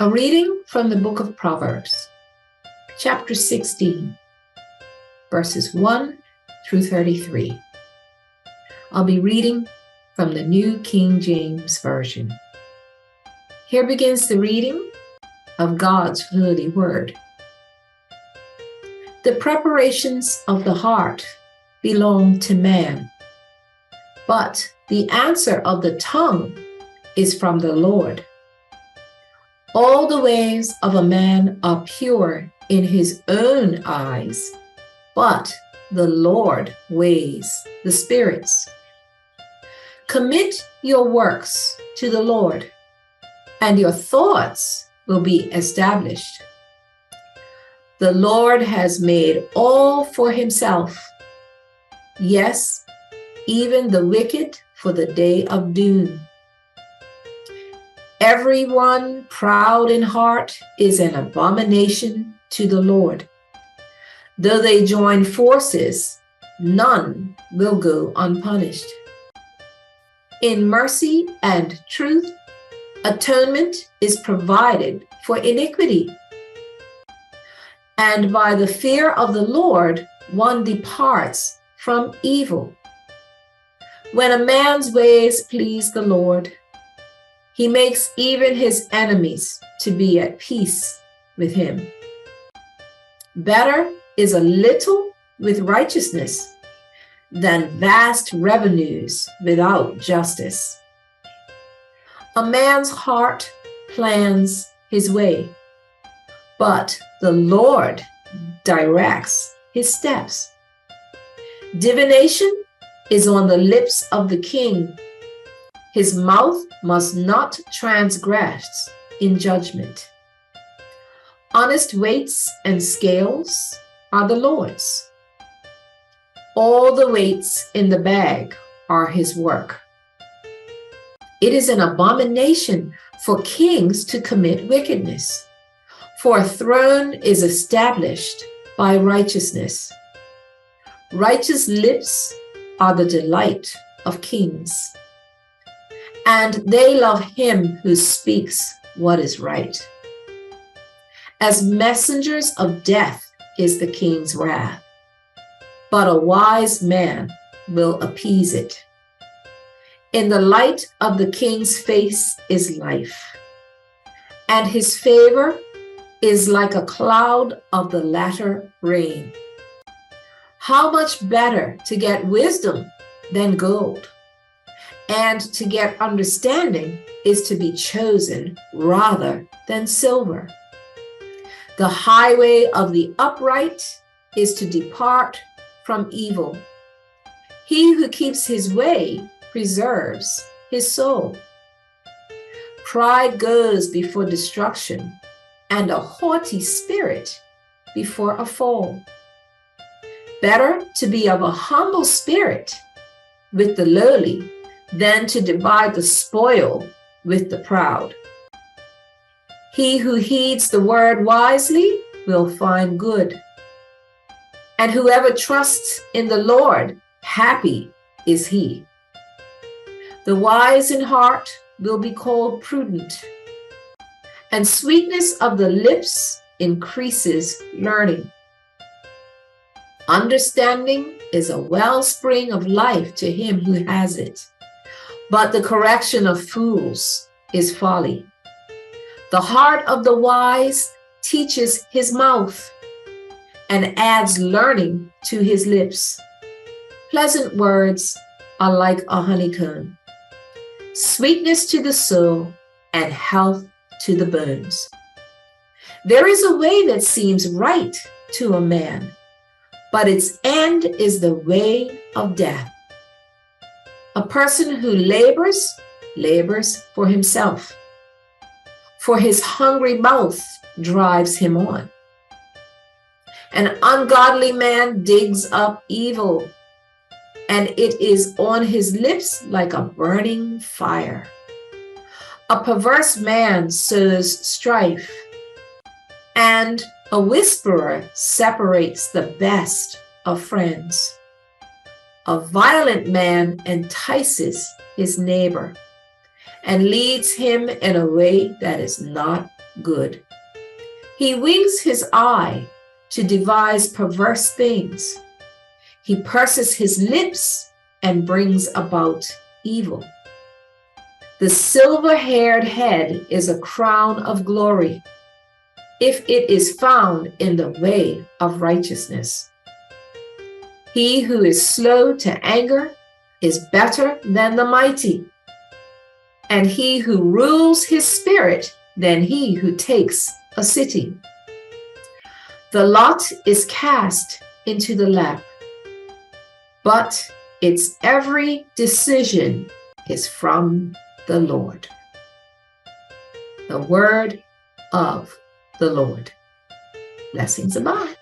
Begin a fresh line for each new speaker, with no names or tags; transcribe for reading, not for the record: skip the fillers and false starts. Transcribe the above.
A reading from the book of Proverbs, chapter 16, verses 1 through 33. I'll be reading from the New King James Version. Here begins the reading of God's holy word. The preparations of the heart belong to man, but the answer of the tongue is from the Lord. All the ways of a man are pure in his own eyes, but the Lord weighs the spirits. Commit your works to the Lord, and your thoughts will be established. The Lord has made all for himself, yes, even the wicked for the day of doom. Everyone proud in heart is an abomination to the Lord. Though they join forces, none will go unpunished. In mercy and truth, atonement is provided for iniquity. And by the fear of the Lord, one departs from evil. When a man's ways please the Lord, he makes even his enemies to be at peace with him. Better is a little with righteousness than vast revenues without justice. A man's heart plans his way, but the Lord directs his steps. Divination is on the lips of the king. His mouth must not transgress in judgment. Honest weights and scales are the Lord's. All the weights in the bag are his work. It is an abomination for kings to commit wickedness, for a throne is established by righteousness. Righteous lips are the delight of kings, and they love him who speaks what is right. As messengers of death is the king's wrath, but a wise man will appease it. In the light of the king's face is life, and his favor is like a cloud of the latter rain. How much better to get wisdom than gold, and to get understanding is to be chosen rather than silver. The highway of the upright is to depart from evil. He who keeps his way preserves his soul. Pride goes before destruction, and a haughty spirit before a fall. Better to be of a humble spirit with the lowly than to divide the spoil with the proud. He who heeds the word wisely will find good, and whoever trusts in the Lord, happy is he. The wise in heart will be called prudent, and sweetness of the lips increases learning. Understanding is a wellspring of life to him who has it, but the correction of fools is folly. The heart of the wise teaches his mouth and adds learning to his lips. Pleasant words are like a honeycomb, sweetness to the soul and health to the bones. There is a way that seems right to a man, but its end is the way of death. A person who labors for himself, for his hungry mouth drives him on. An ungodly man digs up evil, and it is on his lips like a burning fire. A perverse man sows strife, and a whisperer separates the best of friends. A violent man entices his neighbor and leads him in a way that is not good. He winks his eye to devise perverse things. He purses his lips and brings about evil. The silver-haired head is a crown of glory, if it is found in the way of righteousness. He who is slow to anger is better than the mighty, and he who rules his spirit than he who takes a city. The lot is cast into the lap, but its every decision is from the Lord. The word of the Lord. Blessings abound.